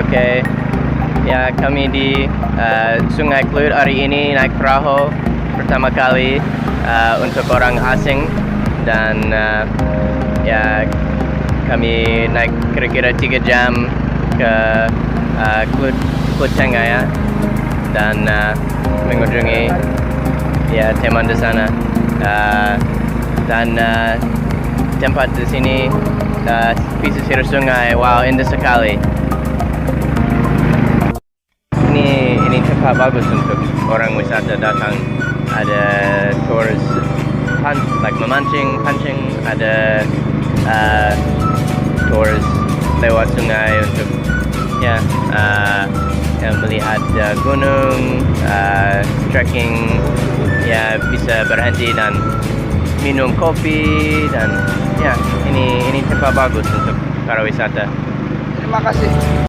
Oke. Ya, kami di Sungai Kluit hari ini naik perahu pertama kali untuk orang asing dan ya kami naik kira-kira 3 jam ke Kluit Tengah ya, dan mengunjungi ya teman di sana, dan tempat di sini pesisir sungai, wow, indah sekali. Ini tempat bagus untuk orang wisata datang. Ada tours memancing, pancing, ada tours lewat sungai untuk melihat gunung, trekking, ya bisa berhenti dan minum kopi, dan ya ini tempat bagus untuk para wisata. Terima kasih.